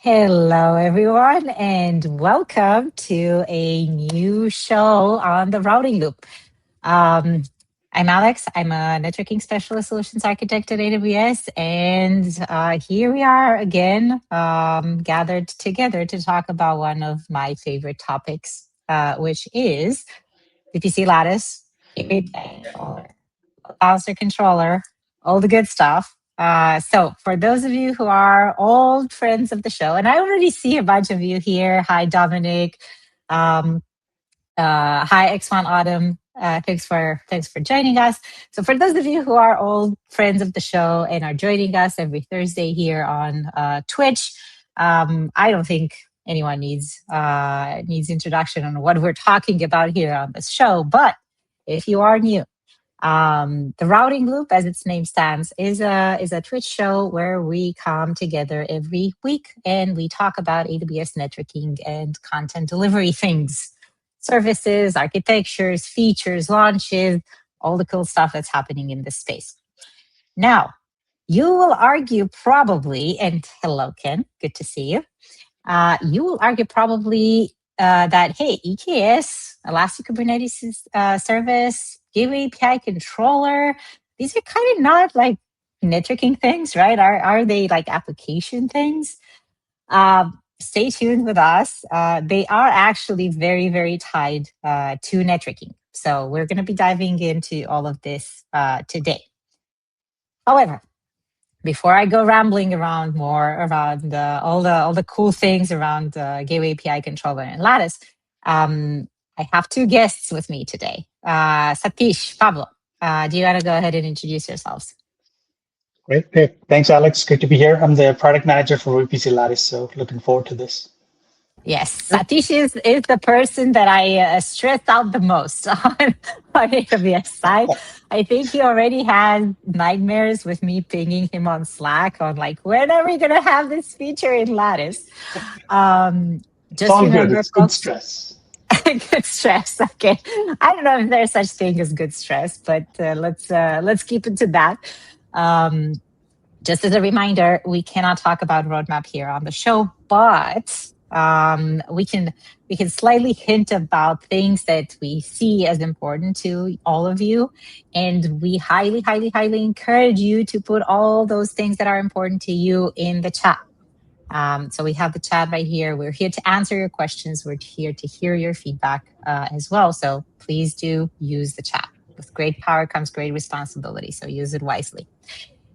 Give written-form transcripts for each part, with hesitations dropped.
Hello, everyone, and welcome to a new show on the Routing Loop. Um, I'm Alex. I'm a networking specialist solutions architect at AWS, and here we are again, gathered together to talk about one of my favorite topics, which is VPC Lattice, API controller, browser controller, all the good stuff. So, for those of you who are old friends of the show, and I already see a bunch of you here. Hi, Dominic. Um, Hi, X1 Autumn. Thanks for joining us. So, for those of you who are old friends of the show and are joining us every Thursday here on Twitch, I don't think anyone needs introduction on what we're talking about here on this show. But if you are new, the Routing Loop, as its name stands, is a Twitch show where we come together every week and we talk about AWS networking and content delivery things, services, architectures, features, launches, all the cool stuff that's happening in this space. Now, you will argue probably, and hello, Ken, good to see you. You will argue probably that, hey, EKS, Elastic Kubernetes Service, Gateway API controller, these are kind of not like networking things, right? Are they like application things? Stay tuned with us. They are actually very, very tied to networking. So we're going to be diving into all of this today. However, before I go rambling around more around all the cool things around Gateway API controller and Lattice, I have two guests with me today. Satish, Pablo, do you want to go ahead and introduce yourselves? Great. Thanks, Alex. Good to be here. I'm the product manager for VPC Lattice, so looking forward to this. Yes, Satish is the person that I stress out the most on AWS side. I think he already had nightmares with me pinging him on Slack on like, when are we going to have this feature in Lattice? It's all good. It's good stress. Good stress. Okay, I don't know if there's such thing as good stress, but let's keep it to that. Just as a reminder, we cannot talk about roadmap here on the show, but we can slightly hint about things that we see as important to all of you, and we highly encourage you to put all those things that are important to you in the chat. So we have the chat right here. We're here to answer your questions. We're here to hear your feedback as well. So please do use the chat. With great power comes great responsibility. So use it wisely.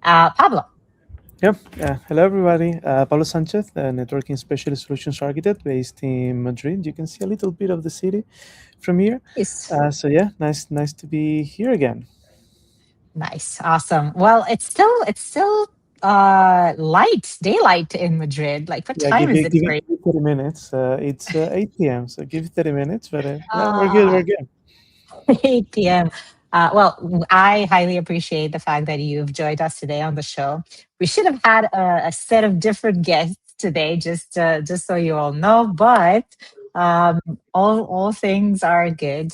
Pablo. Hello, everybody. Pablo Sanchez, a networking specialist solutions architect based in Madrid. You can see a little bit of the city from here. Yes. Nice to be here again. Nice, awesome. Well, it's still daylight in Madrid. Like, what time is it? Give it 30 minutes. It's 8 p.m. So give it 30 minutes, but we're good. 8 p.m. Well, I highly appreciate the fact that you've joined us today on the show. We should have had a set of different guests today, just so you all know. But all things are good.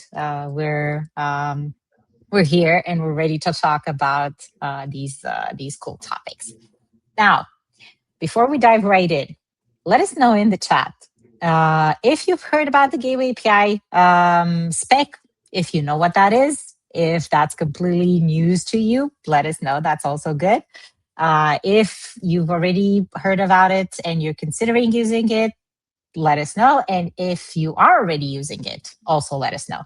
We're here and we're ready to talk about these cool topics. Now, before we dive right in, let us know in the chat if you've heard about the Gateway API spec. If you know what that is, if that's completely news to you, let us know. That's also good. If you've already heard about it and you're considering using it, let us know. And if you are already using it, also let us know.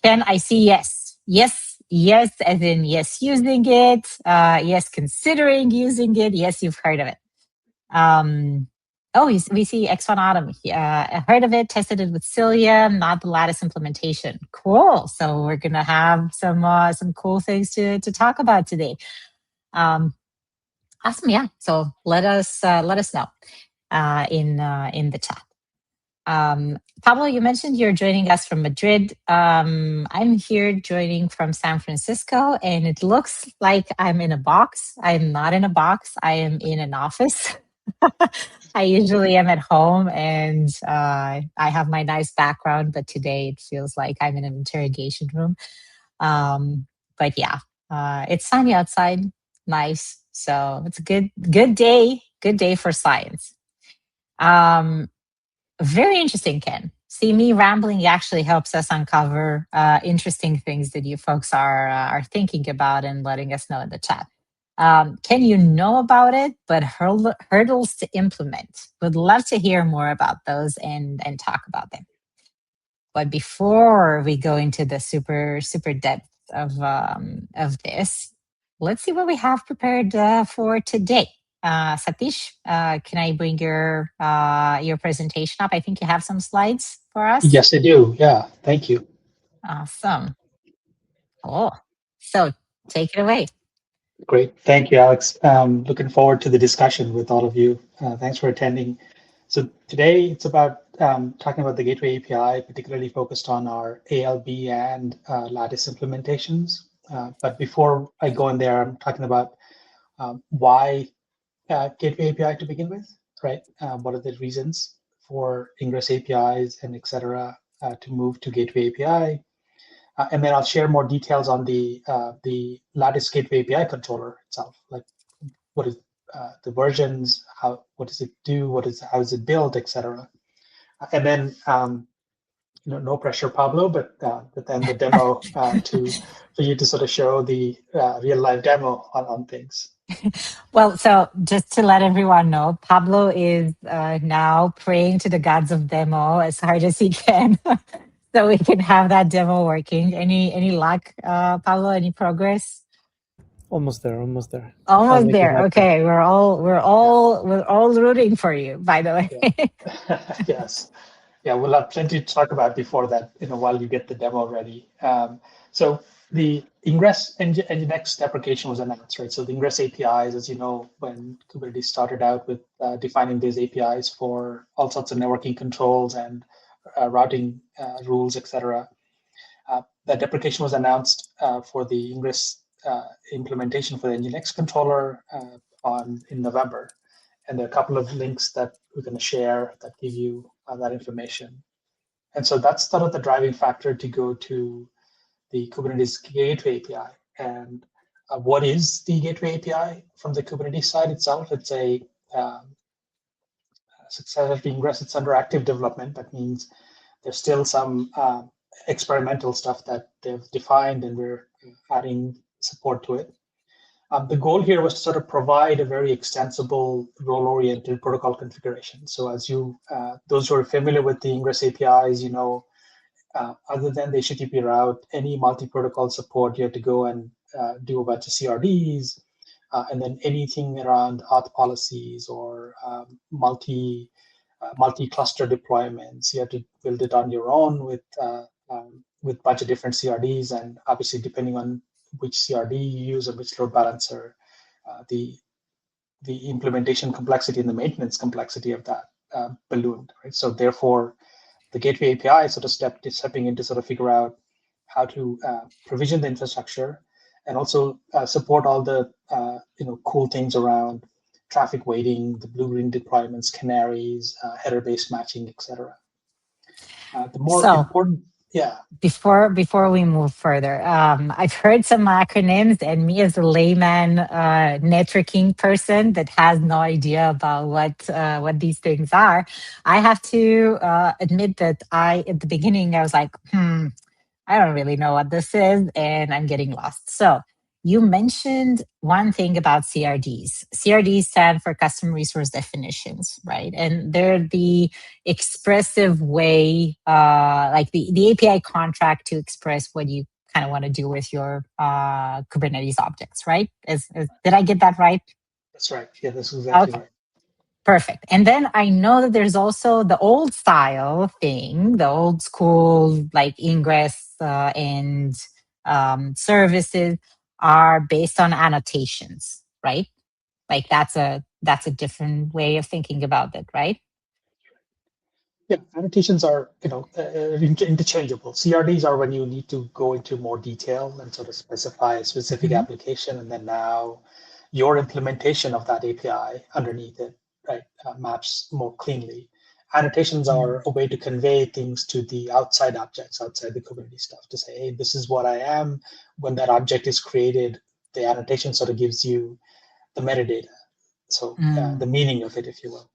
Ken, I see yes. Yes, as in yes, using it. Yes, considering using it. Yes, you've heard of it. We see X1 Autumn. I heard of it, tested it with Celia, not the Lattice implementation. Cool. So we're gonna have some cool things to talk about today. Awesome. Yeah. So let us know in the chat. Pablo, you mentioned you're joining us from Madrid. I'm here joining from San Francisco, and it looks like I'm in a box. I'm not in a box. I am in an office. I usually am at home and I have my nice background, but today it feels like I'm in an interrogation room. But yeah, it's sunny outside, nice. So it's a good day for science. Very interesting, Ken. See, me rambling actually helps us uncover interesting things that you folks are thinking about and letting us know in the chat. Ken, you know about it, but hurdles to implement. Would love to hear more about those and talk about them. But before we go into the super depth of this, let's see what we have prepared for today. Satish, can I bring your presentation up? I think you have some slides for us. Yes, I do. Yeah, thank you. Awesome. Oh, so take it away. Great. Thank you, Alex. Looking forward to the discussion with all of you. Thanks for attending. So today it's about talking about the Gateway API, particularly focused on our ALB and Lattice implementations. But before I go in there, I'm talking about why Gateway API to begin with, right? What are the reasons for Ingress APIs and et cetera to move to Gateway API? And then I'll share more details on the Lattice Gateway API controller itself, like what is the versions, what does it do, how is it built, etc. And then no pressure, Pablo, but then the demo for you to sort of show the real life demo on things. Well, so just to let everyone know, Pablo is now praying to the gods of demo as hard as he can. So we can have that demo working. Any luck, Pablo? Any progress? Almost there. Almost there. Okay, we're all rooting for you. By the way. Yeah. Yes. Yeah, we'll have plenty to talk about before that. While you get the demo ready. So the Ingress Nginx deprecation was announced, right? So the Ingress APIs, as you know, when Kubernetes started out with defining these APIs for all sorts of networking controls and routing rules, etc. That deprecation was announced for the Ingress implementation for the Nginx controller in November. And there are a couple of links that we're going to share that give you that information. And so that's sort of the driving factor to go to the Kubernetes Gateway API. And what is the Gateway API from the Kubernetes side itself? It's a success of Ingress. It's under active development. That means there's still some experimental stuff that they've defined, and we're adding support to it. The goal here was to sort of provide a very extensible role-oriented protocol configuration. So as those who are familiar with the Ingress APIs, other than the HTTP route, any multi-protocol support, you have to go and do a bunch of CRDs, and then anything around auth policies or multi-cluster deployments, you have to build it on your own with a bunch of different CRDs, and obviously depending on which CRD you use and which load balancer, the implementation complexity and the maintenance complexity of that ballooned, right? So therefore, the Gateway API sort of stepping in to sort of figure out how to provision the infrastructure and also support all the cool things around traffic weighting, the blue-green deployments, canaries, header-based matching, etc. The more important. Yeah. Before we move further, I've heard some acronyms, and me as a layman networking person that has no idea about what these things are, I have to admit that at the beginning I was like, I don't really know what this is, and I'm getting lost. So you mentioned one thing about CRDs. CRDs stand for custom resource definitions, right? And they're the expressive way, like the API contract to express what you kind of want to do with your Kubernetes objects, right? Did I get that right? That's right. Yeah, that's exactly right. Perfect. And then I know that there's also the old style thing, the old school like Ingress and services are based on annotations, right? Like that's a different way of thinking about it, right? Yeah, annotations are interchangeable. CRDs are when you need to go into more detail and sort of specify a specific application, and then now your implementation of that API underneath it, right, maps more cleanly. Annotations are a way to convey things to the outside objects, outside the Kubernetes stuff, to say, hey, this is what I am. When that object is created, the annotation sort of gives you the metadata. So the meaning of it, if you will.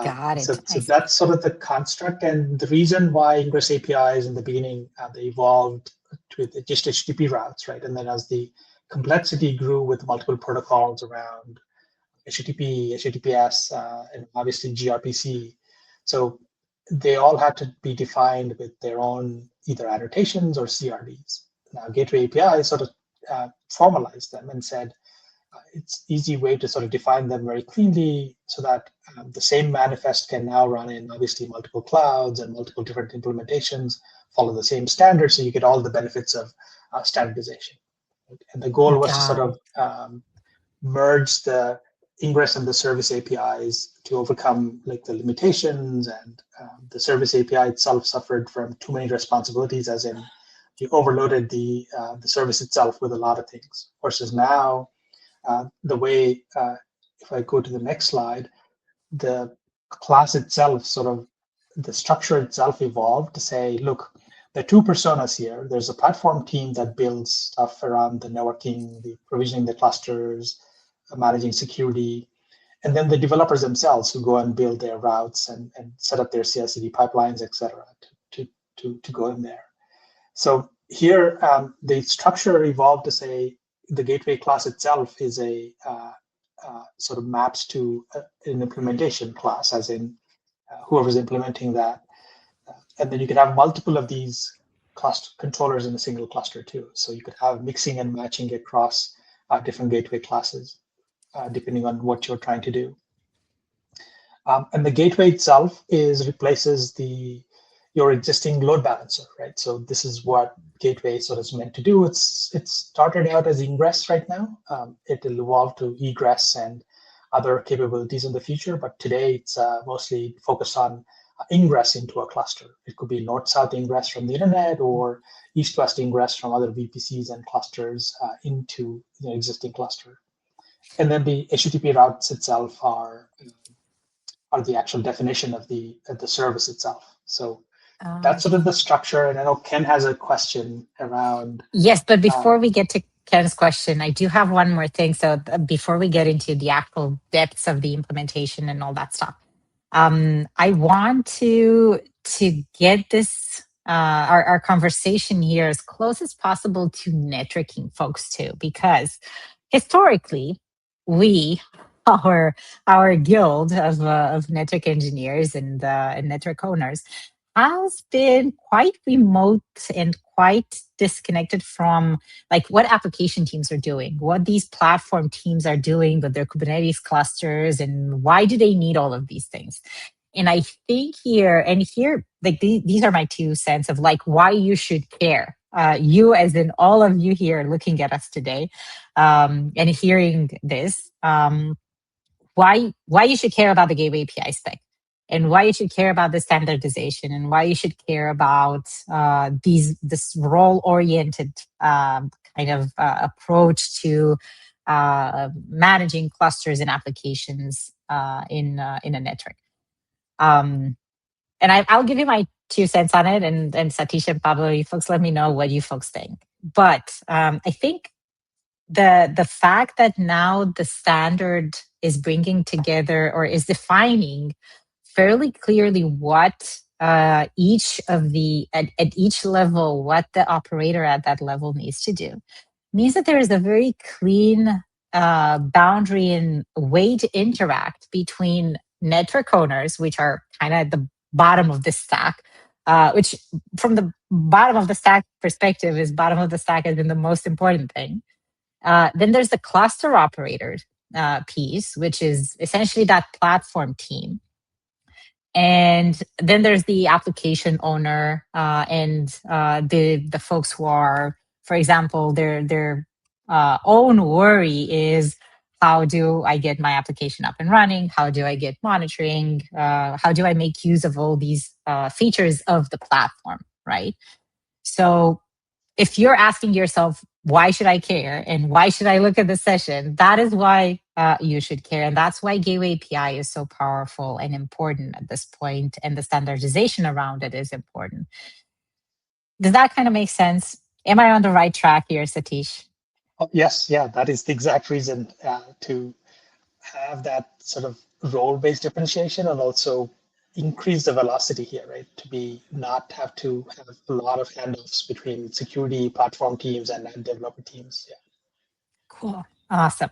Got it. So that's sort of the construct, and the reason why Ingress APIs in the beginning, they evolved with just HTTP routes, right? And then as the complexity grew with multiple protocols around HTTP, HTTPS, and obviously gRPC, so they all had to be defined with their own either annotations or CRDs. Now, Gateway API sort of formalized them and said, it's easy way to sort of define them very cleanly so that the same manifest can now run in obviously multiple clouds and multiple different implementations, follow the same standards, so you get all the benefits of standardization. Right? And the goal was to sort of merge the Ingress and the service APIs to overcome like the limitations, and the service API itself suffered from too many responsibilities, as in you overloaded the service itself with a lot of things, versus now the way, if I go to the next slide, the class itself, sort of the structure itself evolved to say, look, there are two personas here. There's a platform team that builds stuff around the networking, the provisioning the clusters, managing security, and then the developers themselves who go and build their routes and set up their CI/CD pipelines, et cetera, to go in there. So here, the structure evolved to say, the gateway class itself is a sort of maps to an implementation class, as in whoever's implementing that. And then you could have multiple of these cluster controllers in a single cluster too. So you could have mixing and matching across different gateway classes, depending on what you're trying to do. And the gateway itself replaces your existing load balancer, right? So this is what Gateway sort of is meant to do. It started out as Ingress right now. It will evolve to Egress and other capabilities in the future, but today it's mostly focused on ingress into a cluster. It could be north-south ingress from the internet, or east-west ingress from other VPCs and clusters into the existing cluster. And then the HTTP routes itself are the actual definition of the service itself. So that's sort of the structure. And I know Ken has a question around. Yes, but before we get to Ken's question, I do have one more thing. So before we get into the actual depths of the implementation and all that stuff, I want to get this our conversation here as close as possible to networking folks too, because historically our guild of network engineers and network owners has been quite remote and quite disconnected from like what application teams are doing, what these platform teams are doing with their Kubernetes clusters, and why do they need all of these things. And I think here, like these are my 2 cents of like why you should care. You, as in all of you here looking at us today and hearing this, why you should care about the Gateway API spec, and why you should care about the standardization, and why you should care about this role-oriented kind of approach to managing clusters and applications in a network. And I'll give you my 2 cents on it, and Satish and Pablo, you folks let me know what you folks think. But I think the fact that now the standard is bringing together or is defining fairly clearly what each of at each level, what the operator at that level needs to do, means that there is a very clean boundary and way to interact between network owners, which are kind of at the bottom of the stack, which from the bottom of the stack perspective is bottom of the stack has been the most important thing. Then there's the cluster operators piece, which is essentially that platform team. And then there's the application owner and the folks who are, for example, their own worry is, how do I get my application up and running? How do I get monitoring? How do I make use of all these features of the platform, right? So if you're asking yourself, why should I care? And why should I look at the session? That is why you should care. And that's why Gateway API is so powerful and important at this point, and the standardization around it is important. Does that kind of make sense? Am I on the right track here, Satish? Oh, yes, yeah, that is the exact reason to have that sort of role-based differentiation and also increase the velocity here, right? To be not have to have a lot of handoffs between security platform teams and developer teams. Yeah. Cool. Awesome.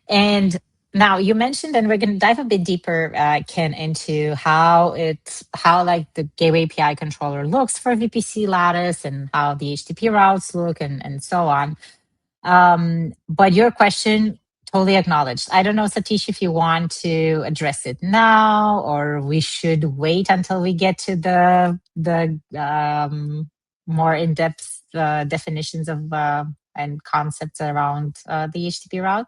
And now you mentioned, and we're going to dive a bit deeper, Ken, into how like the gateway API controller looks for VPC lattice and how the HTTP routes look and so on. But your question, totally acknowledged. I don't know, Satish, if you want to address it now, or we should wait until we get to the more in-depth definitions of and concepts around the HTTP route.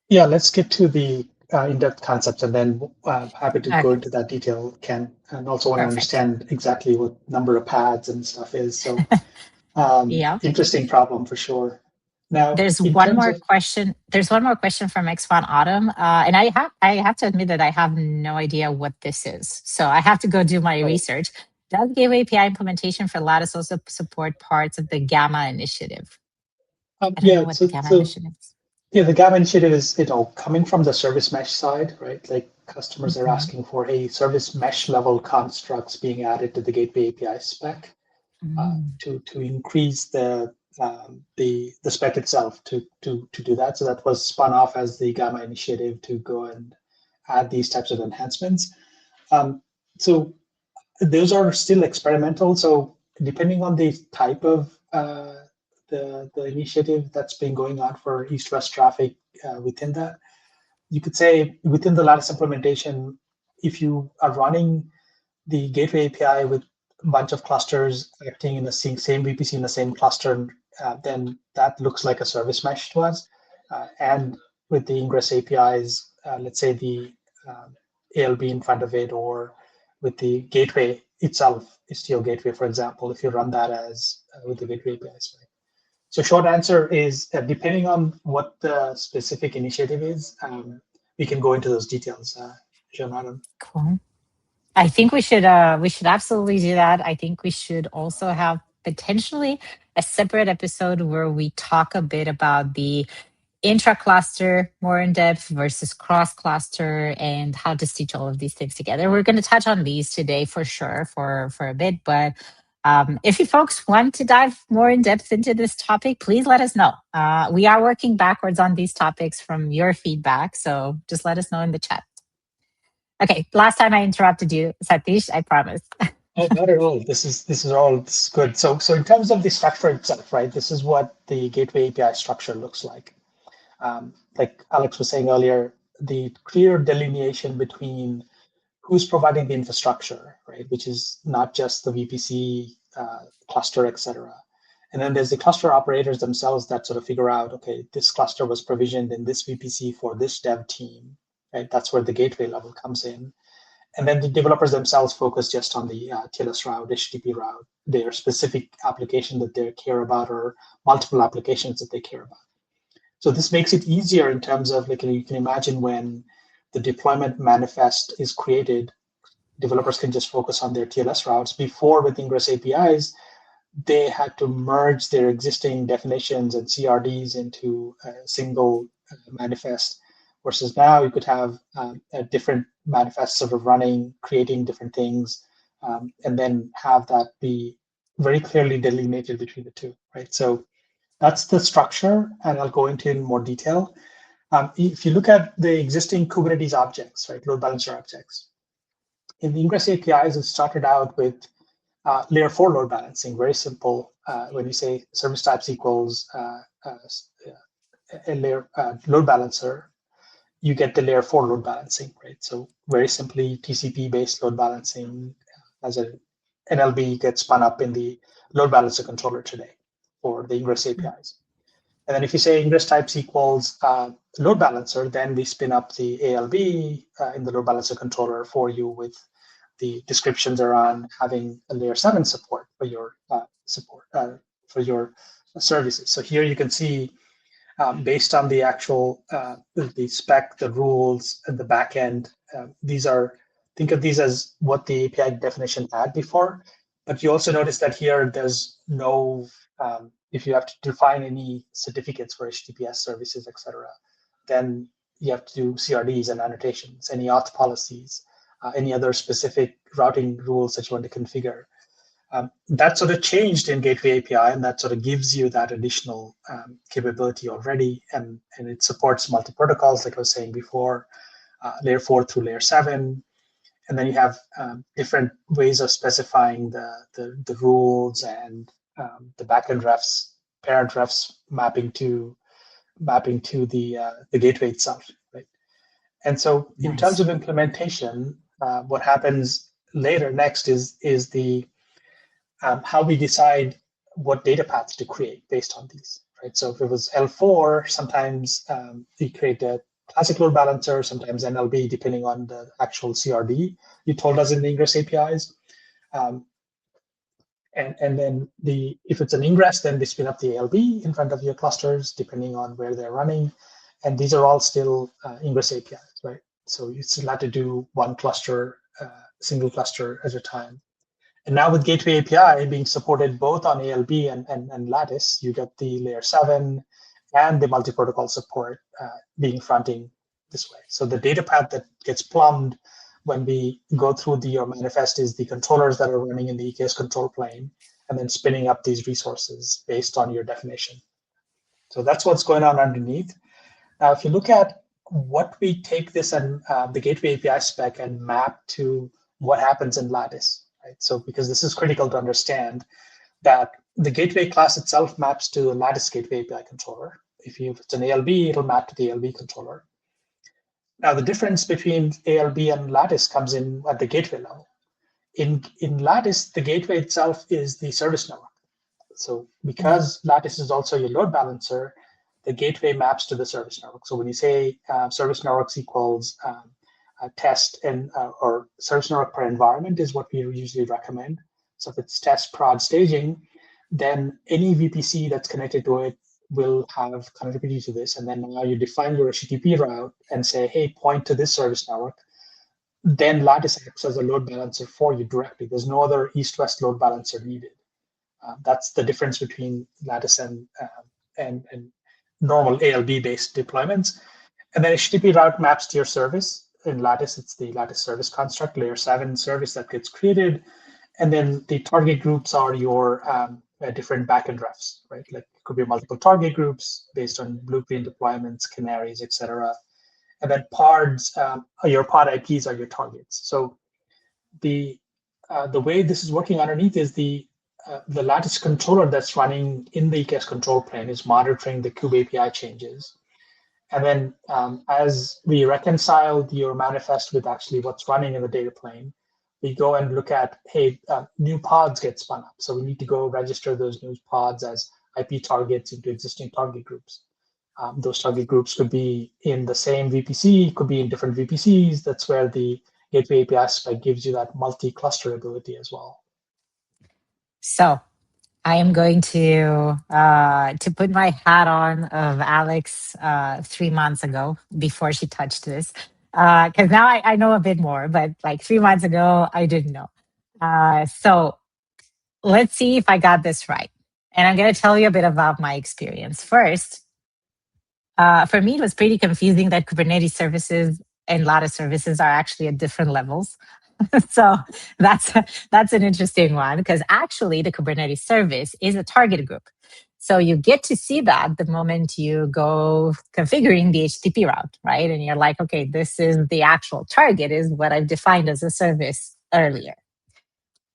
Yeah, let's get to the in-depth concepts, and then happy to go into that detail, Ken, and also want to understand exactly what number of pads and stuff is. So yeah, interesting problem for sure. Now, there's one more question. There's one more question from X1 Autumn, and I have to admit that I have no idea what this is, so I have to go do my research. Does Gateway API implementation for Lattice also support parts of the Gamma initiative? I don't know what the Gamma initiative is. Yeah, the Gamma initiative is coming from the service mesh side, right? Like customers are asking for a service mesh level constructs being added to the Gateway API spec to increase the spec itself to do that. So that was spun off as the Gamma initiative to go and add these types of enhancements. So those are still experimental. So depending on the type of the initiative that's been going on for east-west traffic within that, you could say within the Lattice implementation, if you are running the Gateway API with a bunch of clusters acting in the same VPC in the same cluster, then that looks like a service mesh to us. And with the ingress APIs, let's say the ALB in front of it, or with the gateway itself, Istio gateway, for example, if you run that as with the Gateway API spec. So short answer is depending on what the specific initiative is, we can go into those details. Jonathan. Cool. I think we should absolutely do that. I think we should also have potentially a separate episode where we talk a bit about the intra-cluster more in depth versus cross-cluster and how to stitch all of these things together. We're going to touch on these today for sure for a bit, but if you folks want to dive more in depth into this topic, please let us know. We are working backwards on these topics from your feedback, so just let us know in the chat. Okay, last time I interrupted you, Satish, I promise. Oh, not at all. This is good. So in terms of the structure itself, right? This is what the Gateway API structure looks like. Like Alex was saying earlier, the clear delineation between who's providing the infrastructure, right? Which is not just the VPC cluster, et cetera. And then there's the cluster operators themselves that sort of figure out, okay, this cluster was provisioned in this VPC for this dev team, right? That's where the gateway level comes in. And then the developers themselves focus just on the TLS route, HTTP route, their specific application that they care about, or multiple applications that they care about. So this makes it easier in terms of, like, you can imagine when the deployment manifest is created, developers can just focus on their TLS routes. Before, with Ingress APIs, they had to merge their existing definitions and CRDs into a single manifest, versus now you could have a different manifest sort of running, creating different things, and then have that be very clearly delineated between the two, right? So that's the structure, and I'll go into in more detail. If you look at the existing Kubernetes objects, right, load balancer objects, in the Ingress APIs, it started out with layer 4 load balancing, very simple. When you say service types equals a layer load balancer, you get the layer 4 load balancing, right? So very simply, TCP-based load balancing as an NLB gets spun up in the load balancer controller today for the Ingress APIs. And then if you say Ingress types equals load balancer, then we spin up the ALB in the load balancer controller for you with the descriptions around having a layer 7 support for your services. So here you can see, based on the actual the spec, the rules, and the backend, think of these as what the API definition had before. But you also notice that here there's no if you have to define any certificates for HTTPS services, etc., then you have to do CRDs and annotations, any auth policies, any other specific routing rules that you want to configure. That sort of changed in Gateway API, and that sort of gives you that additional capability already, and it supports multi-protocols, like I was saying before, layer 4 through layer 7. And then you have different ways of specifying the rules and the backend refs, parent refs mapping to the gateway itself, right? And so in terms of implementation, what happens later next is the how we decide what data paths to create based on these, right? So if it was L4, sometimes we create a classic load balancer, sometimes NLB, depending on the actual CRD you told us in the ingress APIs. And then if it's an ingress, then they spin up the ALB in front of your clusters, depending on where they're running. And these are all still ingress APIs, right? So you still have to do one cluster, single cluster at a time. And now with Gateway API being supported both on ALB and Lattice, you get the layer 7 and the multi-protocol support being fronting this way. So the data path that gets plumbed when we go through your manifest is the controllers that are running in the EKS control plane, and then spinning up these resources based on your definition. So that's what's going on underneath. Now, if you look at what we take this and the Gateway API spec and map to what happens in Lattice, right? So because this is critical to understand that the gateway class itself maps to a Lattice Gateway API controller. If it's an ALB, it'll map to the ALB controller. Now, the difference between ALB and Lattice comes in at the gateway level. In Lattice, the gateway itself is the service network. So because Lattice is also your load balancer, the gateway maps to the service network. So when you say service networks equals a test and or service network per environment is what we usually recommend. So if it's test, prod, staging, then any VPC that's connected to it will have connectivity to this. And then now you define your HTTP route and say, hey, point to this service network. Then Lattice acts as a load balancer for you directly. There's no other east-west load balancer needed. That's the difference between Lattice and normal ALB-based deployments. And then HTTP route maps to your service. In Lattice, it's the Lattice service construct, layer 7 service that gets created. And then the target groups are your different backend refs, right? Like it could be multiple target groups based on blue-green deployments, canaries, etc. And then pods, your pod IPs are your targets. So the way this is working underneath is the Lattice controller that's running in the EKS control plane is monitoring the kube API changes. And then as we reconcile your manifest with actually what's running in the data plane, we go and look at, hey, new pods get spun up. So we need to go register those new pods as IP targets into existing target groups. Those target groups could be in the same VPC, could be in different VPCs. That's where the Gateway API spec gives you that multi-cluster ability as well. So I am going to put my hat on of Alex 3 months ago before she touched this. Because now I know a bit more, but like 3 months ago, I didn't know. So let's see if I got this right. And I'm going to tell you a bit about my experience. First, for me, it was pretty confusing that Kubernetes services and Lattice services are actually at different levels. So that's an interesting one, because actually the Kubernetes service is a target group. So you get to see that the moment you go configuring the HTTP route, right? And you're like, okay, this is the actual target, is what I've defined as a service earlier.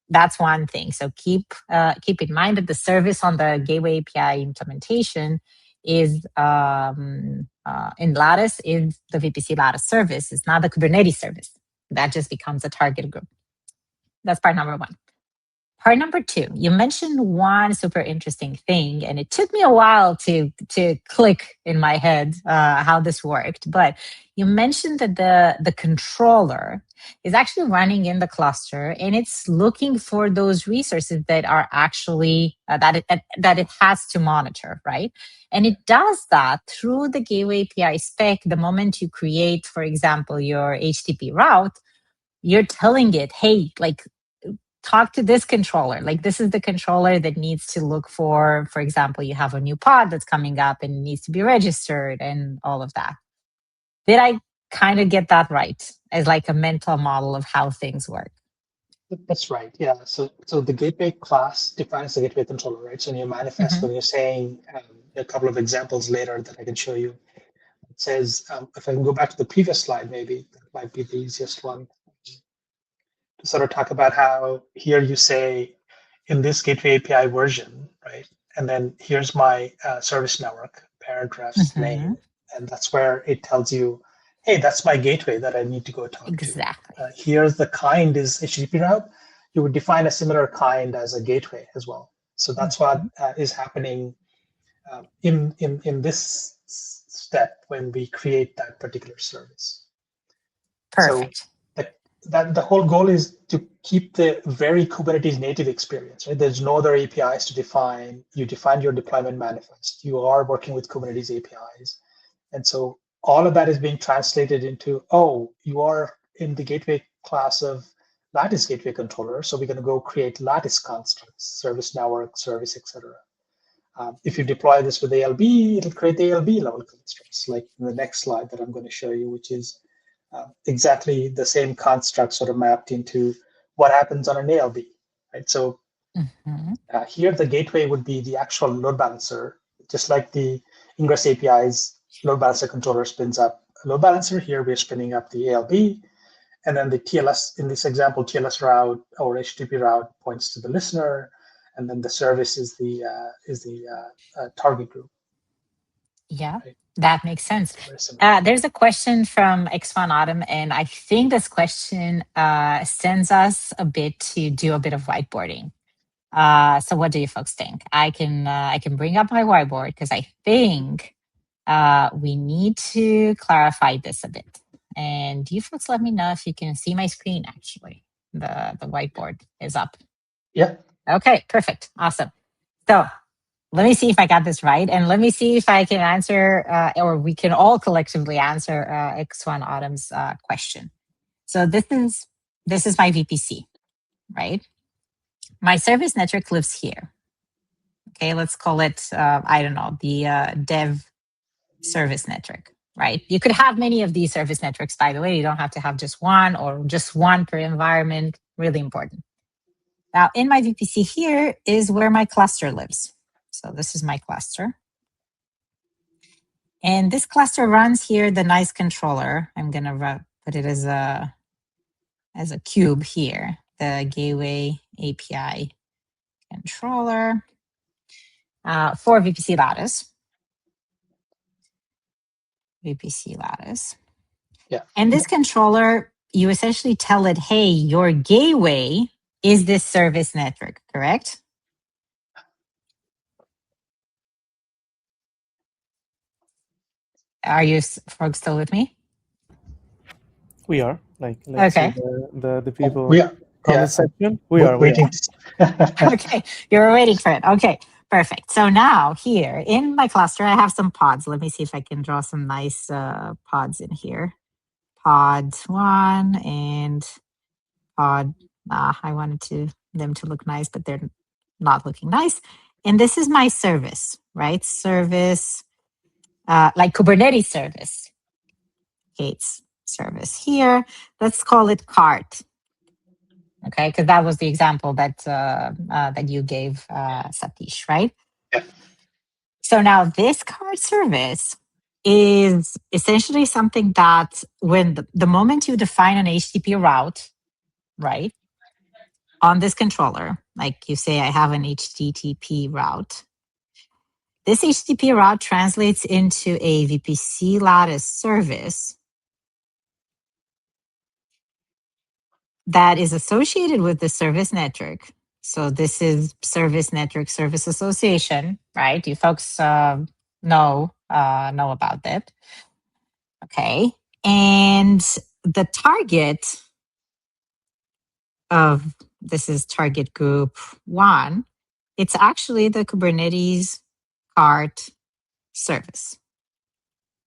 That's one thing. So keep in mind that the service on the Gateway API implementation is in Lattice is the VPC Lattice service. It's not the Kubernetes service. That just becomes a target group. That's part number one. Part number two, you mentioned one super interesting thing, and it took me a while to click in my head how this worked. But you mentioned that the controller is actually running in the cluster, and it's looking for those resources that are actually that it has to monitor, right? And it does that through the Gateway API spec. The moment you create, for example, your HTTP route, you're telling it, hey, like, talk to this controller. Like this is the controller that needs to look for example, you have a new pod that's coming up and needs to be registered and all of that. Did I kind of get that right as like a mental model of how things work? That's right. Yeah. So the gateway class defines the gateway controller, right? So in your manifest, when you're saying a couple of examples later that I can show you, it says, if I can go back to the previous slide, maybe that might be the easiest one to sort of talk about how here you say in this gateway API version, right? And then here's my service network, parent ref's name. And that's where it tells you, hey, that's my gateway that I need to go talk Exactly. to. Here's the kind is HTTP route. You would define a similar kind as a gateway as well. So that's what is happening in this step when we create that particular service. Perfect. So the whole goal is to keep the very Kubernetes native experience, right? There's no other APIs to define. You define your deployment manifest. You are working with Kubernetes APIs. And so all of that is being translated into, oh, you are in the gateway class of Lattice gateway controller. So we're going to go create Lattice constructs, service network, service, etc. If you deploy this with ALB, it'll create the ALB level constructs, like in the next slide that I'm going to show you, which is exactly the same construct sort of mapped into what happens on an ALB, right? So here the gateway would be the actual load balancer, just like the Ingress API's load balancer controller spins up a load balancer. Here we're spinning up the ALB, and then the TLS, in this example, TLS route or HTTP route points to the listener, and then the service is the target group. Yeah. Right? That makes sense. There's a question from X1 Autumn, and I think this question sends us a bit to do a bit of whiteboarding. So what do you folks think? I can bring up my whiteboard because I think we need to clarify this a bit. And you folks let me know if you can see my screen, actually. The whiteboard is up. Yeah. Okay, perfect. Awesome. So let me see if I got this right. And let me see if I can answer, or we can all collectively answer X1 Autumn's question. So this is my VPC, right? My service network lives here. Okay, let's call it, I don't know, the dev service network, right? You could have many of these service networks, by the way. You don't have to have just one or just one per environment. Really important. Now, in my VPC here is where my cluster lives. So this is my cluster. And this cluster runs here the nice controller. I'm going to put it as a cube here, the Gateway API controller for VPC Lattice. VPC Lattice. Yeah. And this controller, you essentially tell it, hey, your gateway is this service network, correct? Are you folks still with me? We are. Like, let's okay. see the people We are. comment section. We are waiting. Okay, you're waiting for it. Okay, perfect. So now here in my cluster, I have some pods. Let me see if I can draw some nice pods in here. Pod 1 and pod, I wanted them to look nice, but they're not looking nice. And this is my service, right? Service, like Kubernetes service. Okay, it's service here. Let's call it cart. Okay, because that was the example that that you gave, Satish, right? Yeah. So now this cart service is essentially something that when the moment you define an HTTP route, right, on this controller, like you say, I have an HTTP route. This HTTP route translates into a VPC Lattice service that is associated with the service network. So this is service network service association, right? You folks know about that. Okay. And the target of this is target group 1. It's actually the Kubernetes cart service.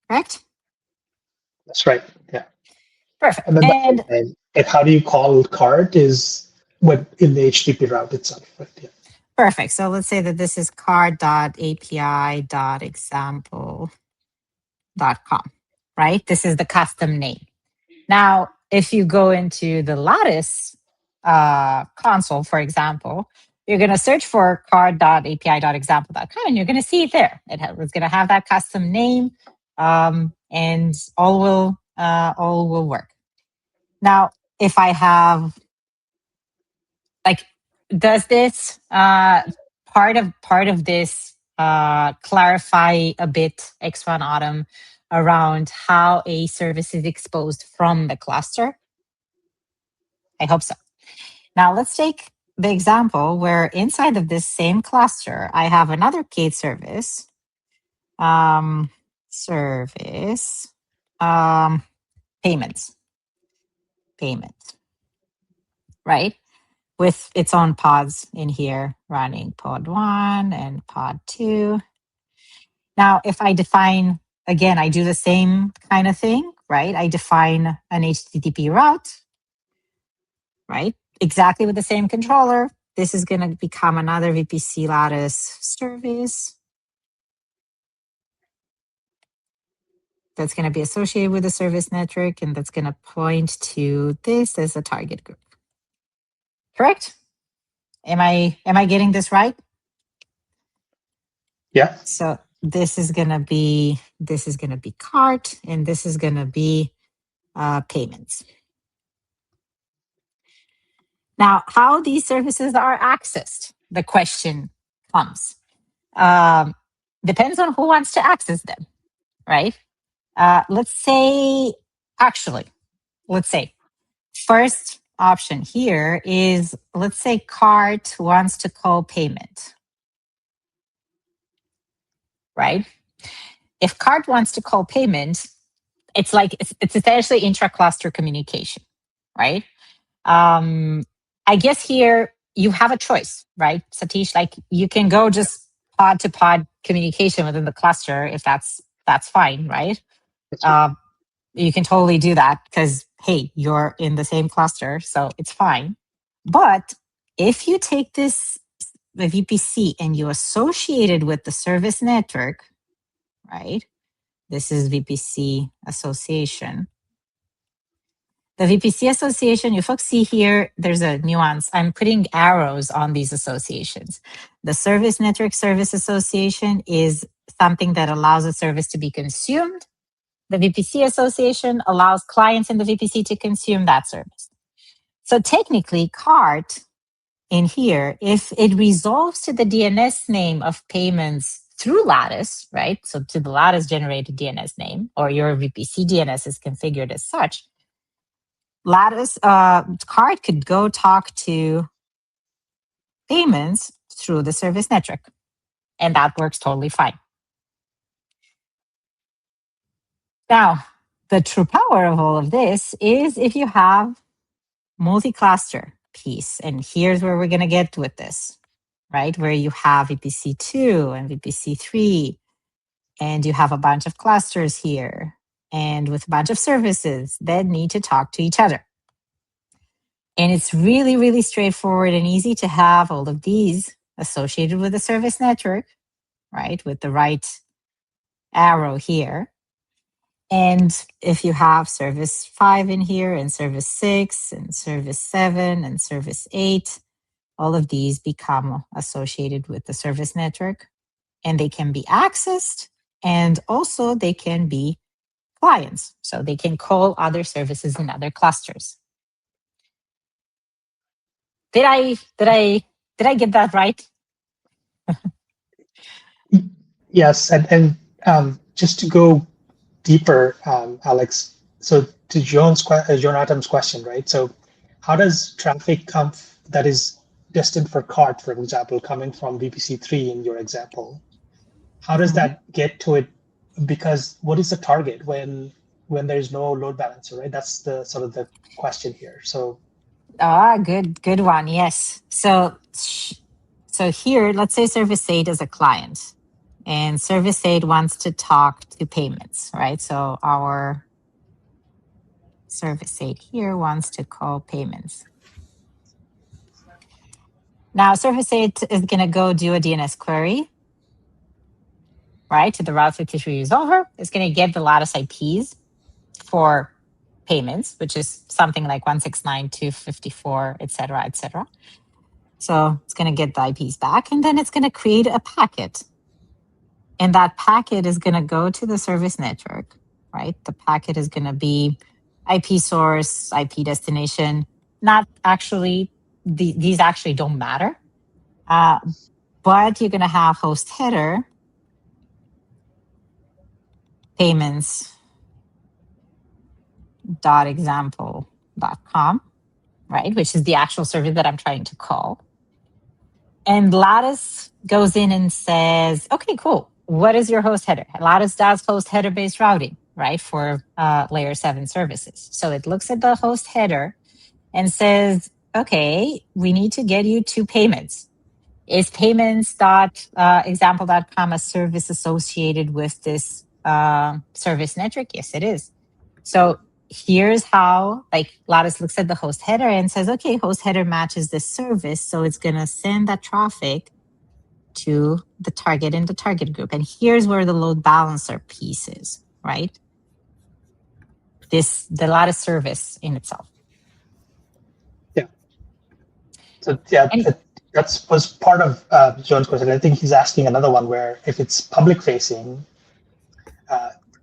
Correct? That's right. Yeah. Perfect. And then how do you call cart is what in the HTTP route itself, right? Yeah. Perfect. So let's say that this is card.api.example.com, right? This is the custom name. Now, if you go into the Lattice console, for example, you're going to search for card.api.example.com and you're going to see it there. It's going to have that custom name, and all will work. Now, if I have, like, does this part of this clarify a bit, X1 Autumn, around how a service is exposed from the cluster? I hope so. Now let's take the example where inside of this same cluster, I have another Kate service, payments, right? With its own pods in here, running pod 1 and pod 2. Now, if I define, again, I do the same kind of thing, right? I define an HTTP route, right? Exactly with the same controller. This is going to become another VPC Lattice service that's going to be associated with the service network, and that's going to point to this as a target group. Correct? Am I getting this right? Yeah. So this is going to be cart, and this is going to be payments. Now, how these services are accessed, the question comes. Depends on who wants to access them, right? Let's say, first option here is, let's say cart wants to call payment, right? If cart wants to call payment, it's essentially intra-cluster communication, right? I guess here you have a choice, right, Satish? Like, you can go just pod to pod communication within the cluster if that's fine, right? That's right. You can totally do that because, hey, you're in the same cluster, so it's fine. But if you take the VPC and you associate it with the service network, right? This is VPC association. The VPC association, you folks see here, there's a nuance. I'm putting arrows on these associations. The service network service association is something that allows a service to be consumed. The VPC association allows clients in the VPC to consume that service. So technically, cart in here, if it resolves to the DNS name of payments through Lattice, right? So to the Lattice generated DNS name, or your VPC DNS is configured as such, Lattice cart could go talk to payments through the service network, and that works totally fine. Now, the true power of all of this is if you have multi-cluster piece, and here's where we're going to get with this, right? Where you have VPC2 and VPC3, and you have a bunch of clusters here, and with a bunch of services that need to talk to each other. And it's really, really straightforward and easy to have all of these associated with the service network, right? With the right arrow here. And if you have service 5 in here, and service 6, and service 7, and service 8, all of these become associated with the service network, and they can be accessed, and also they can be clients. So they can call other services in other clusters. Did I get that right? Yes, and just to go deeper, Alex. So to John Adam's question, right? So how does traffic come that is destined for cart, for example, coming from VPC3 in your example? How does that get to it? Because what is the target when there's no load balancer, right? That's the sort of the question here. So good one. Yes. So here, let's say service 8 is a client, and service 8 wants to talk to payments, right? So our service 8 here wants to call payments. Now, Surface 8 is going to go do a DNS query, right, to the Route 53 resolver. It's going to get the lattice IPs for payments, which is something like 169.254, et cetera, et cetera. So it's going to get the IPs back, and then it's going to create a packet. And that packet is going to go to the service network, right? The packet is going to be IP source, IP destination. Not actually, these actually don't matter. But you're going to have host header, payments.example.com, right? Which is the actual service that I'm trying to call. And Lattice goes in and says, okay, cool. What is your host header? Lattice does host header-based routing, right, for layer 7 services. So it looks at the host header and says, okay, we need to get you 2 payments. Is payments.example.com a service associated with this service network? Yes, it is. So here's how, like, Lattice looks at the host header and says, okay, host header matches this service. So it's going to send that traffic to the target in the target group. And here's where the load balancer piece is, right? The Lattice service in itself. Yeah. So yeah, that was part of John's question. I think he's asking another one where if it's public facing,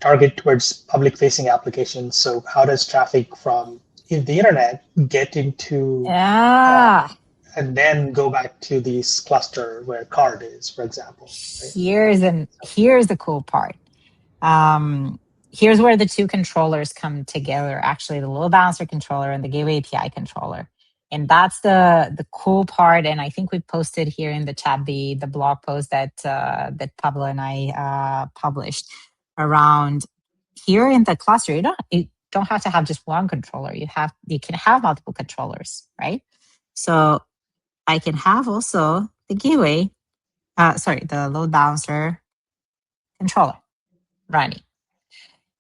target towards public facing applications. So how does traffic from the internet get into and then go back to this cluster where card is, for example? Right? Here's the cool part. Here's where the 2 controllers come together, actually, the load balancer controller and the gateway API controller. And that's the cool part. And I think we posted here in the chat the blog post that Pablo and I published around here in the cluster. You don't have to have just one controller. You can have multiple controllers, right? So I can have also the gateway, the load balancer controller running.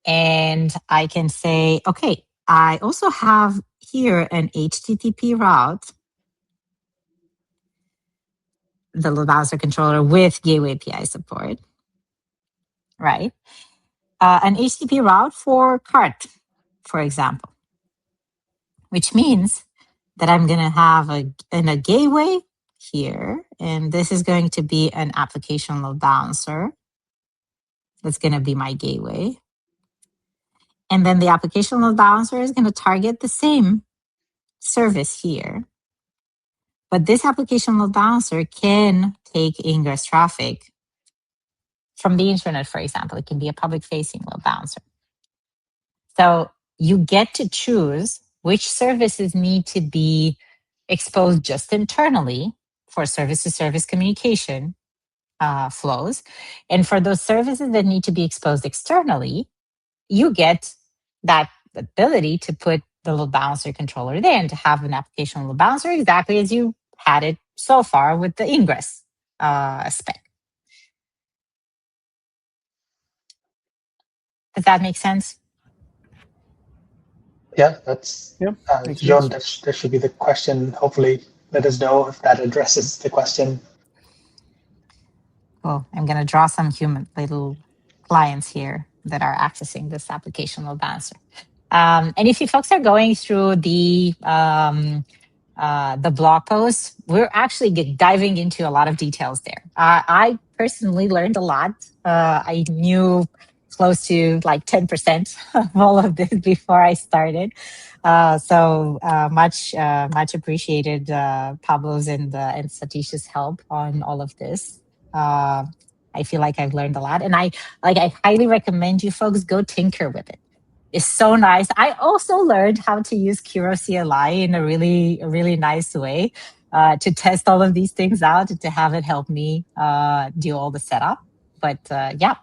And I can say, okay, I also have here an HTTP route, the load balancer controller with gateway API support, right? An HTTP route for cart, for example, which means that I'm going to have a gateway here, and this is going to be an application load balancer. That's going to be my gateway. And then the application load balancer is going to target the same service here. But this application load balancer can take ingress traffic from the internet, for example. It can be a public facing load balancer. So you get to choose which services need to be exposed just internally for service-to-service communication flows. And for those services that need to be exposed externally, you get that ability to put the load balancer controller there and to have an application load balancer exactly as you had it so far with the ingress spec. Does that make sense? Yeah, that's John. That should be the question. Hopefully, let us know if that addresses the question. Well, I'm going to draw some human little clients here that are accessing this application load balancer. And if you folks are going through the blog post, we're actually diving into a lot of details there. I personally learned a lot. I knew close to like 10% of all of this before I started. So much appreciated Pablo's and Satish's help on all of this. I feel like I've learned a lot, and I highly recommend you folks go tinker with it. It's so nice. I also learned how to use Kiro CLI in a really nice way to test all of these things out and to have it help me do all the setup. But yeah,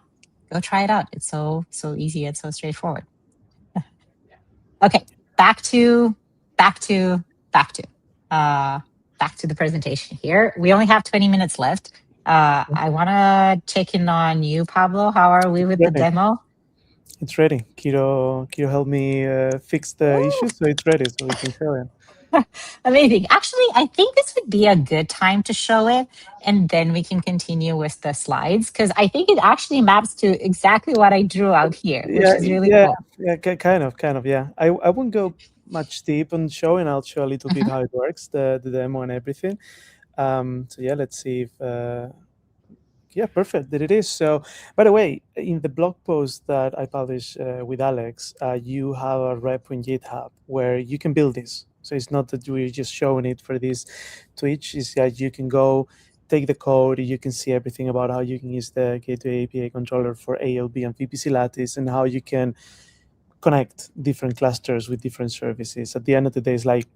go try it out. It's so easy and so straightforward. Okay, back to the presentation here. We only have 20 minutes left. I want to check in on you, Pablo. How are we with the demo? It's ready. Kiro helped me fix the issue, so it's ready, so we can show it. Amazing. Actually, I think this would be a good time to show it, and then we can continue with the slides, because I think it actually maps to exactly what I drew out here, which is really cool. Kind of, yeah. I won't go much deep on showing. I'll show a little bit how it works, the demo and everything. So yeah, let's see if yeah, perfect. There it is. So, by the way, in the blog post that I published with Alex, you have a repo in GitHub where you can build this. So it's not that we're just showing it for this Twitch. It's that you can go take the code. You can see everything about how you can use the Gateway API controller for ALB and VPC Lattice, and how you can connect different clusters with different services. At the end of the day, it's like,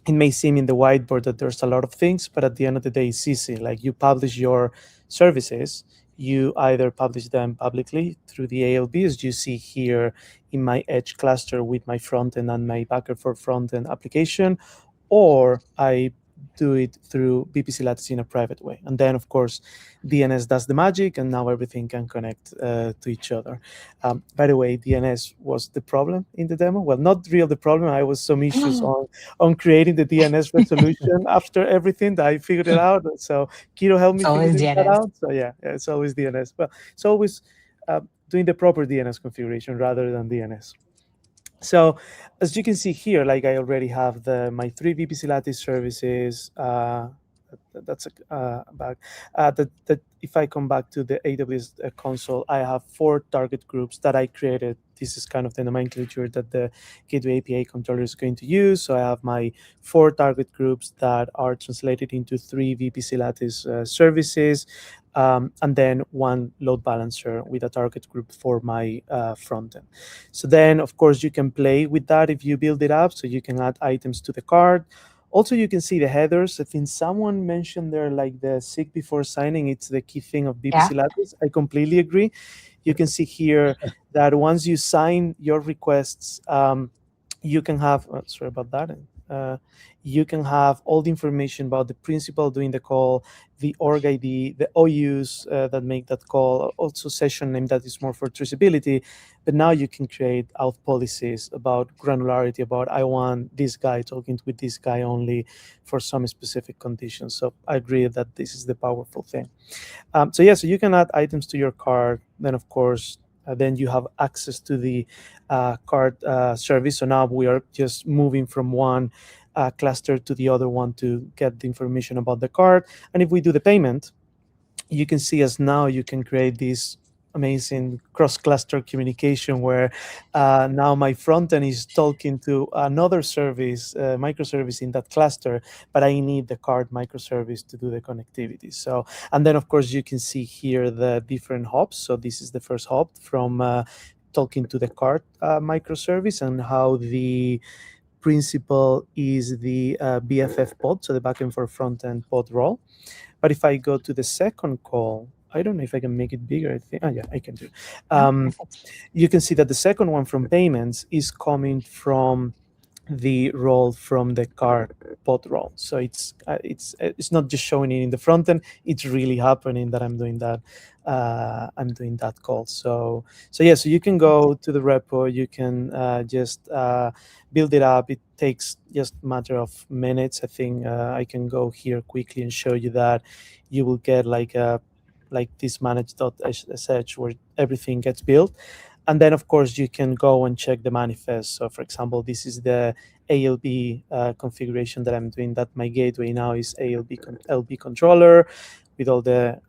it may seem in the whiteboard that there's a lot of things, but at the end of the day, it's easy. Like, you publish your services, you either publish them publicly through the ALB, as you see here in my Edge cluster with my frontend and my backend for frontend application, or I do it through VPC Lattice in a private way. And then, of course, DNS does the magic, and now everything can connect to each other. By the way, DNS was the problem in the demo. Well, not real the problem. I was some issues on creating the DNS resolution after everything that I figured it out. So Kiro helped me figure that out. So yeah, it's always DNS. Well, it's always doing the proper DNS configuration rather than DNS. So as you can see here, like, I already have my 3 VPC Lattice services. That's back. That if I come back to the AWS console, I have 4 target groups that I created. This is kind of the nomenclature that the Gateway API controller is going to use. So I have my 4 target groups that are translated into 3 VPC Lattice services. And then 1 load balancer with a target group for my frontend. So then, of course, you can play with that if you build it up. So you can add items to the card. Also, you can see the headers. I think someone mentioned there, like, the SIG before signing. It's the key thing of VPC Lattice. I completely agree. You can see here that once you sign your requests, you can have, sorry about that. You can have all the information about the principal doing the call, the org ID, the OUs that make that call, also session name that is more for traceability. But now you can create auth policies about granularity, about, I want this guy talking with this guy only for some specific conditions. So I agree that this is the powerful thing. So yeah, so you can add items to your card. Then, of course, then you have access to the card service. So now we are just moving from one cluster to the other one to get the information about the card. And if we do the payment, you can see as now you can create this amazing cross-cluster communication where now my frontend is talking to another service, microservice in that cluster, but I need the card microservice to do the connectivity. So, and then, of course, you can see here the different hops. So this is the first hop from talking to the card microservice, and how the principal is the BFF pod, so the backend for frontend pod role. But if I go to the second call, I don't know if I can make it bigger. I think, yeah, I can do. You can see that the second one from payments is coming from the role from the card pod role. So it's not just showing it in the front end. It's really happening that I'm doing that. I'm doing that call. So yeah. So you can go to the repo. You can just build it up. It takes just a matter of minutes. I think I can go here quickly and show you that you will get like this manage.sh where everything gets built. And then, of course, you can go and check the manifest. So, for example, this is the ALB configuration that I'm doing, that my gateway now is ALB controller with all the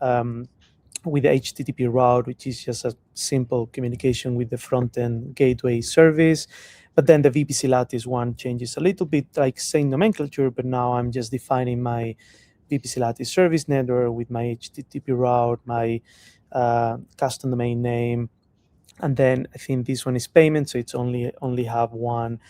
with the HTTP route, which is just a simple communication with the front-end gateway service. But then the VPC Lattice one changes a little bit, like same nomenclature, but now I'm just defining my VPC Lattice service network with my HTTP route, my custom domain name. And then I think this one is payment, so it's only have one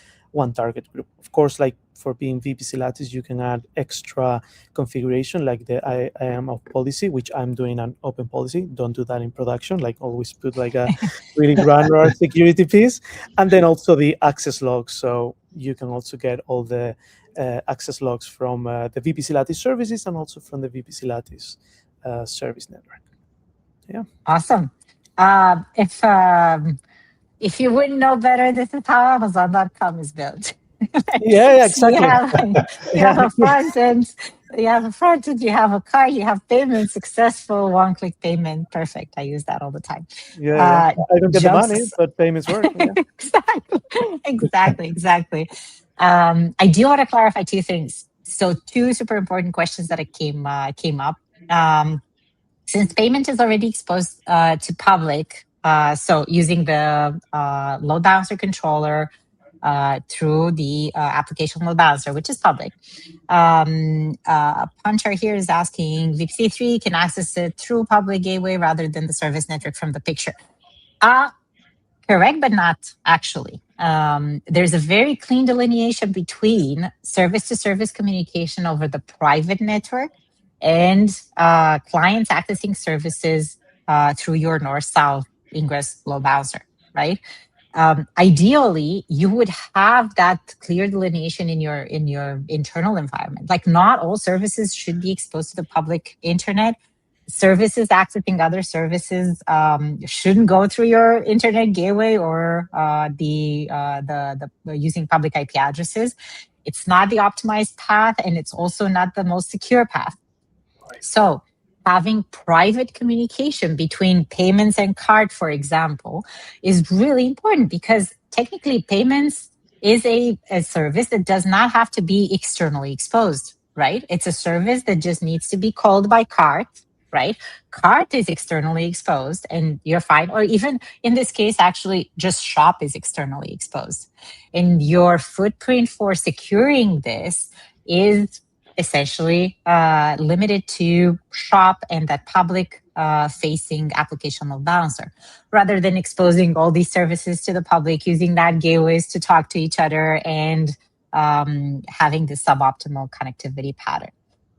target group. Of course, like for being VPC Lattice, you can add extra configuration, like the IAM of policy, which I'm doing an open policy. Don't do that in production. Like, always put like a really granular security piece. And then also the access logs. So you can also get all the access logs from the VPC Lattice services, and also from the VPC Lattice service network. Yeah. Awesome. If you wouldn't know better, this is how Amazon.com is built. Yeah, So exactly. you have a front end, you have a front end, you have a card, you have payment, successful, one-click payment. Perfect. I use that all the time. Yeah. I don't get the money, Jokes. but payments work. Yeah. Exactly. I do want to clarify two things. So two super important questions that came up. Since payment is already exposed to public, so using the load balancer controller through the application load balancer, which is public. Puncher here is asking, VPC3 can access it through public gateway rather than the service network from the picture. Correct, but not actually. There's a very clean delineation between service-to-service communication over the private network and clients accessing services through your north-south ingress load balancer, right? Ideally, you would have that clear delineation in your internal environment. Like, not all services should be exposed to the public internet. Services accessing other services shouldn't go through your internet gateway or the using public IP addresses. It's not the optimized path, and it's also not the most secure path. So having private communication between payments and card, for example, is really important, because technically payments is a service that does not have to be externally exposed, right? It's a service that just needs to be called by card, right? Card is externally exposed and you're fine. Or even in this case, actually just shop is externally exposed. And your footprint for securing this is essentially limited to shop and that public facing application load balancer, rather than exposing all these services to the public, using that gateways to talk to each other and having this suboptimal connectivity pattern.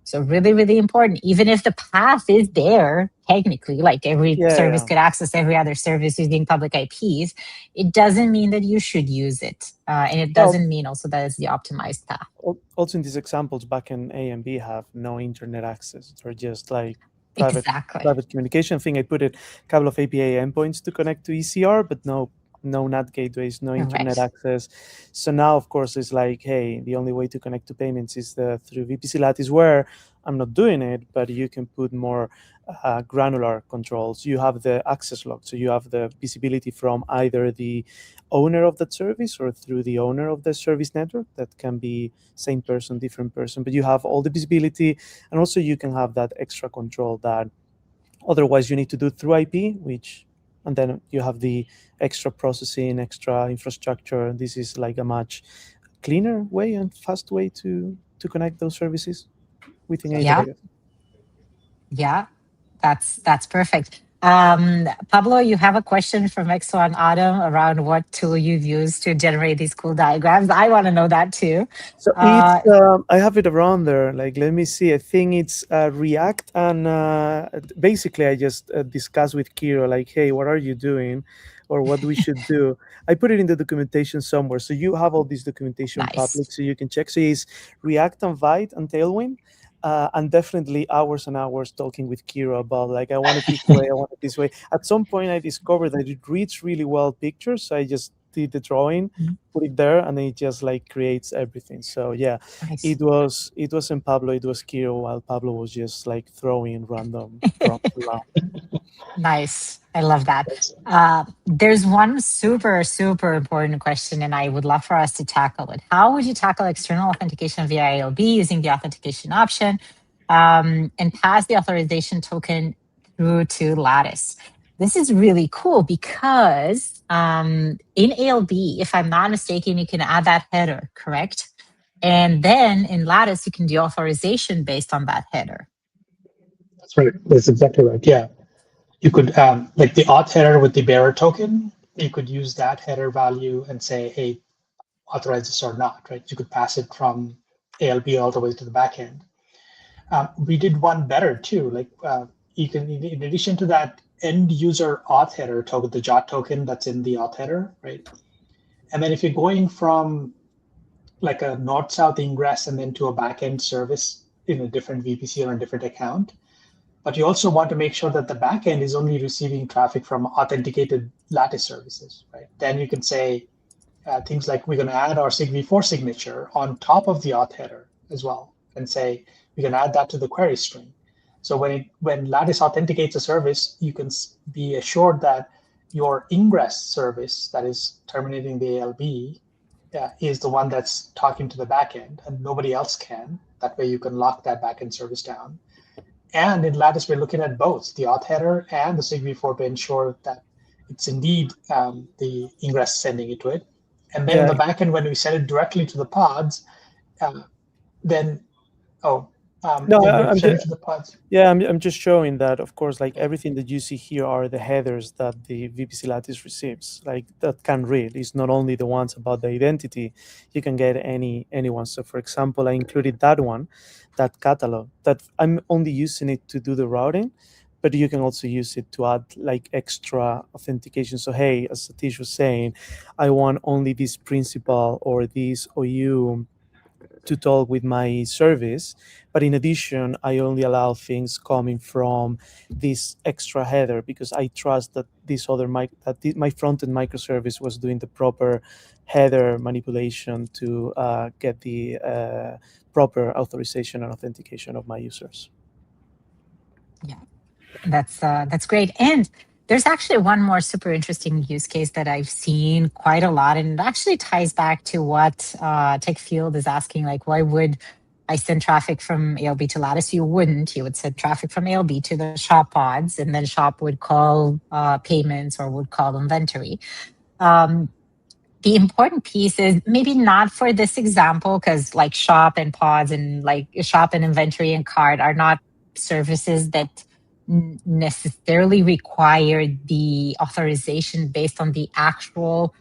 So really, really important. Even if the path is there, technically, like every service could access every other service using public IPs, it doesn't mean that you should use it. And it doesn't mean also that it's the optimized path. Also, in these examples, backend A and B have no internet access. They're just like private communication. I think I put a couple of API endpoints to connect to ECR, but no NAT gateways, no internet access. So now, of course, it's like, hey, the only way to connect to payments is through VPC Lattice, where I'm not doing it, but you can put more granular controls. You have the access log, so you have the visibility from either the owner of that service or through the owner of the service network. That can be same person, different person, but you have all the visibility, and also you can have that extra control that otherwise you need to do through IP, and then you have the extra processing, extra infrastructure. This is like a much cleaner way and fast way to connect those services within AWS. Yeah, that's perfect. Pablo, you have a question from X1 Autumn around what tool you've used to generate these cool diagrams. I want to know that too. So it's, I have it around there. Like, let me see. I think it's React, and basically I just discussed with Kiro, like, hey, what are you doing, or what we should do? I put it in the documentation somewhere, so you have all this documentation public, so you can check. So it's React and Vite and Tailwind. And definitely hours and hours talking with Kira about, like, I want it this way, I want it this way. At some point, I discovered that it reads really well pictures, so I just did the drawing, put it there, and it just like creates everything. So yeah, it wasn't Pablo, it was Kira, while Pablo was just like throwing random prompts around. Nice. I love that. There's one super, super important question, and I would love for us to tackle it. How would you tackle external authentication via ALB using the authentication option and pass the authorization token through to Lattice? This is really cool because in ALB, if I'm not mistaken, you can add that header, correct? And then in Lattice, you can do authorization based on that header. That's right. That's exactly right. Yeah. You could, like the auth header with the bearer token, you could use that header value and say, hey, authorize this or not, right? You could pass it from ALB all the way to the backend. We did one better too. Like you can, in addition to that end user auth header token, the JOT token that's in the auth header, right? And then if you're going from like a north-south ingress and then to a backend service in a different VPC or a different account, but you also want to make sure that the backend is only receiving traffic from authenticated Lattice services, right? Then you can say, things like we're going to add our SIGV4 signature on top of the auth header as well, and say we can add that to the query string. So when Lattice authenticates a service, you can be assured that your ingress service that is terminating the ALB is the one that's talking to the backend, and nobody else can. That way you can lock that backend service down. And in Lattice, we're looking at both the auth header and the SIGV4 to ensure that it's indeed the ingress sending it to it. And then in the backend, when we send it directly to the pods, then I'm just showing that, of course, like everything that you see here are the headers that the VPC Lattice receives, like that can read. It's not only the ones about the identity, you can get anyone. So for example, I included that one, that catalog, that I'm only using it to do the routing, but you can also use it to add like extra authentication. So hey, as Satish was saying, I want only this principal or this OU to talk with my service, but in addition, I only allow things coming from this extra header because I trust that my front-end microservice was doing the proper header manipulation to get the proper authorization and authentication of my users. Yeah, that's great. And there's actually one more super interesting use case that I've seen quite a lot, and it actually ties back to what TechField is asking, like, why would I send traffic from ALB to Lattice? You wouldn't. You would send traffic from ALB to the shop pods, and then shop would call payments or would call inventory. The important piece is maybe not for this example, because like shop and pods and like shop and inventory and card are not services that necessarily require the authorization based on the actual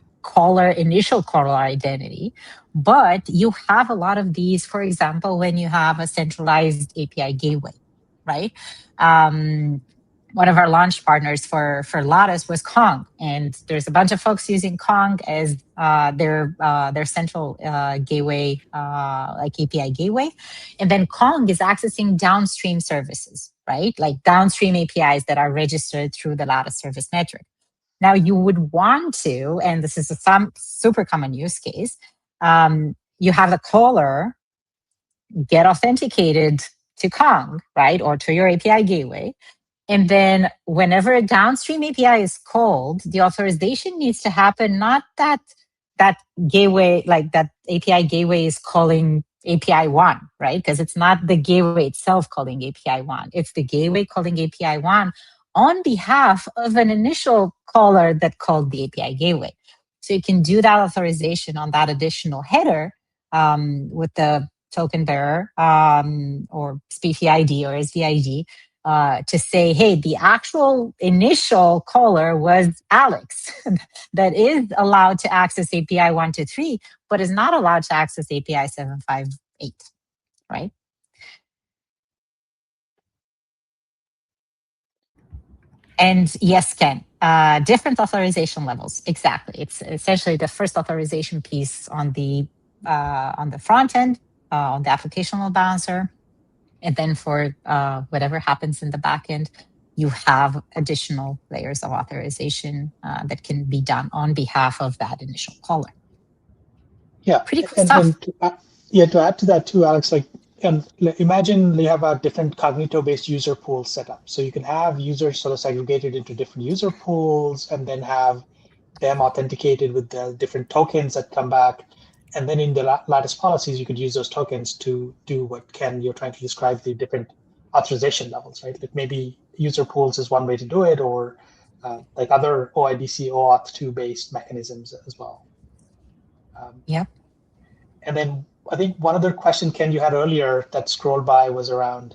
initial caller identity. But you have a lot of these, for example, when you have a centralized API gateway, right? One of our launch partners for Lattice was Kong, and there's a bunch of folks using Kong as their central gateway, like API gateway, and then Kong is accessing downstream services, right? Like downstream APIs that are registered through the Lattice service metric. Now you would want to, and this is a super common use case, you have the caller get authenticated to Kong, right, or to your API gateway. And then whenever a downstream API is called, the authorization needs to happen, not that gateway, like that API gateway is calling API 1, right? Because it's not the gateway itself calling API 1. It's the gateway calling API 1 on behalf of an initial caller that called the API gateway. So you can do that authorization on that additional header with the token bearer or SPIFFE ID or SVID. To say, hey, the actual initial caller was Alex that is allowed to access API 123, but is not allowed to access API 758, right? And yes, Ken, different authorization levels. Exactly. It's essentially the first authorization piece on the front end, on the application load balancer. And then for whatever happens in the back end, you have additional layers of authorization that can be done on behalf of that initial caller. Yeah, pretty cool stuff. To add to that too, Alex, like imagine you have a different Cognito-based user pool set up. So you can have users sort of segregated into different user pools and then have them authenticated with the different tokens that come back. And then in the Lattice policies, you could use those tokens to do what Ken, you're trying to describe, the different authorization levels, right? Like maybe user pools is one way to do it, or like other OIDC, OAuth2 based mechanisms as well. Yeah. And then I think one other question, Ken, you had earlier that scrolled by was around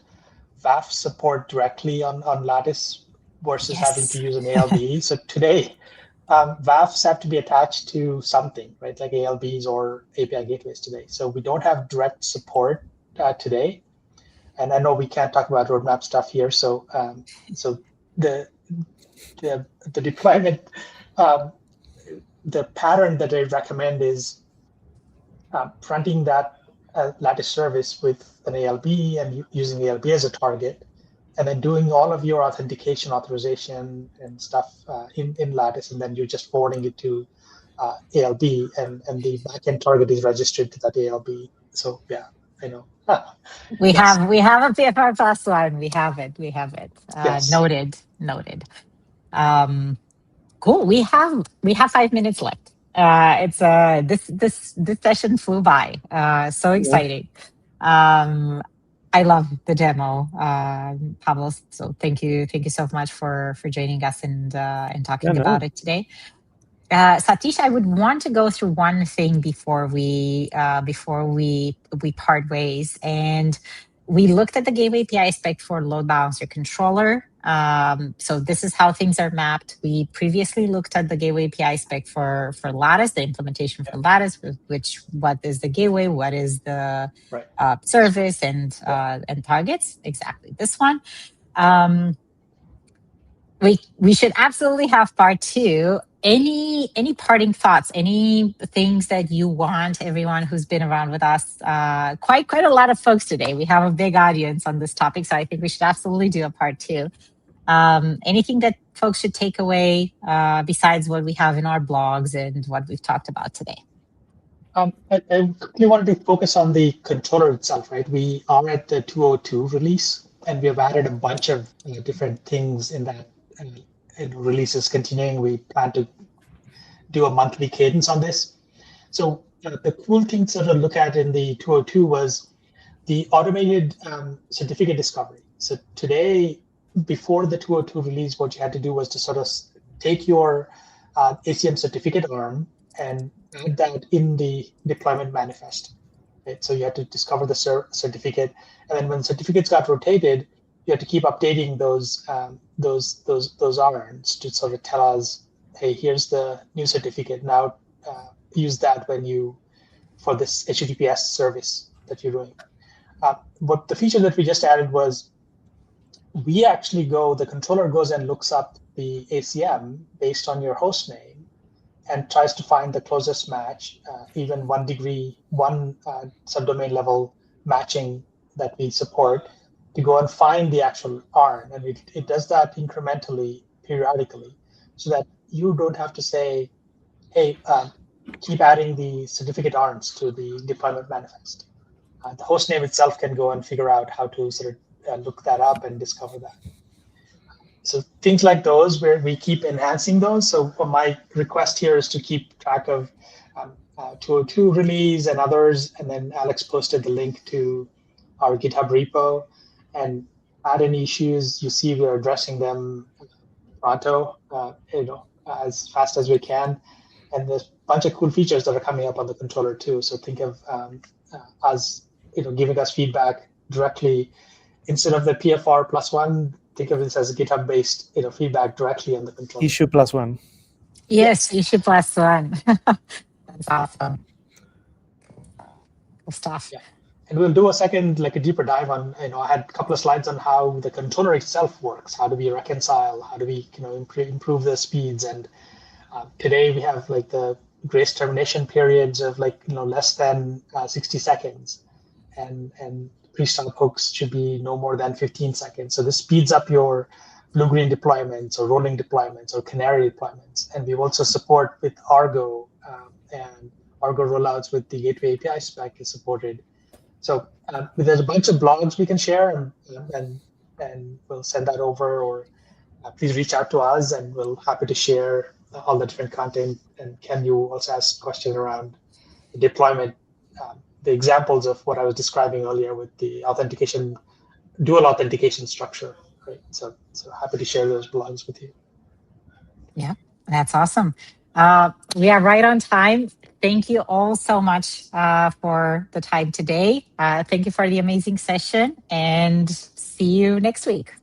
VAF support directly on Lattice versus having to use an ALB. So today, VAFs have to be attached to something, right? Like ALBs or API gateways today. So we don't have direct support today. And I know we can't talk about roadmap stuff here. So the deployment, the pattern that I recommend is fronting that Lattice service with an ALB and using ALB as a target, and then doing all of your authentication, authorization, and stuff in Lattice, and then you're just forwarding it to ALB, and the backend target is registered to that ALB. So yeah, I know. We Yes. have a PFR plus one. We have it. Yes. Noted. Cool. We have 5 minutes left. It's this session flew by. So exciting. I love the demo, Pablo. So thank you so much for joining us and talking about it today. Satish, I would want to go through one thing before we part ways, and we looked at the Gateway API spec for load balancer controller. So this is how things are mapped. We previously looked at the Gateway API spec for Lattice, the implementation for Lattice, what is the gateway, what is the service, and targets. Exactly this one. We should absolutely have part two. Any parting thoughts? Any things that you want everyone who's been around with us? Quite a lot of folks today. We have a big audience on this topic, so I think we should absolutely do a part two. Anything that folks should take away besides what we have in our blogs and what we've talked about today? I quickly wanted to focus on the controller itself, right? We are at the 202 release, and we have added a bunch of different things in that releases continuing. We plan to do a monthly cadence on this. So the cool thing to sort of look at in the 202 was the automated certificate discovery. So today, before the 202 release, what you had to do was to sort of take your ACM certificate arm and add that in the deployment manifest. Right? So you had to discover the certificate, and then when certificates got rotated, you had to keep updating those arms to sort of tell us, hey, here's the new certificate. Now use that for this HTTPS service that you're doing. But the feature that we just added was the controller goes and looks up the ACM based on your host name and tries to find the closest match, even one subdomain level matching that we support, to go and find the actual ARN. And it does that incrementally, periodically, so that you don't have to say, hey, keep adding the certificate ARNs to the deployment manifest. The host name itself can go and figure out how to sort of look that up and discover that. So things like those, where we keep enhancing those. So my request here is to keep track of 202 release and others, and then Alex posted the link to our GitHub repo, and add any issues you see, we're addressing them pronto, as fast as we can. And there's a bunch of cool features that are coming up on the controller too. So think of us, giving us feedback directly instead of the PFR +1. Think of this as a GitHub-based, feedback directly on the controller. Issue +1. Yes, issue +1. That's awesome. Cool stuff. Yeah. And we'll do a deeper dive on, I had a couple of slides on how the controller itself works. How do we reconcile? How do we, improve the speeds? And today we have the grace termination periods of less than 60 seconds. And pre-stop hooks should be no more than 15 seconds. So this speeds up your blue-green deployments or rolling deployments or canary deployments. And we also support with Argo, and Argo rollouts with the Gateway API spec is supported. So there's a bunch of blogs we can share, and we'll send that over, or please reach out to us, and we'll happy to share all the different content. And Ken, you also asked a question around the deployment, the examples of what I was describing earlier with the authentication, dual authentication structure. Right? So happy to share those blogs with you. Yeah, that's awesome. We are right on time. Thank you all so much for the time today. Thank you for the amazing session, and see you next week.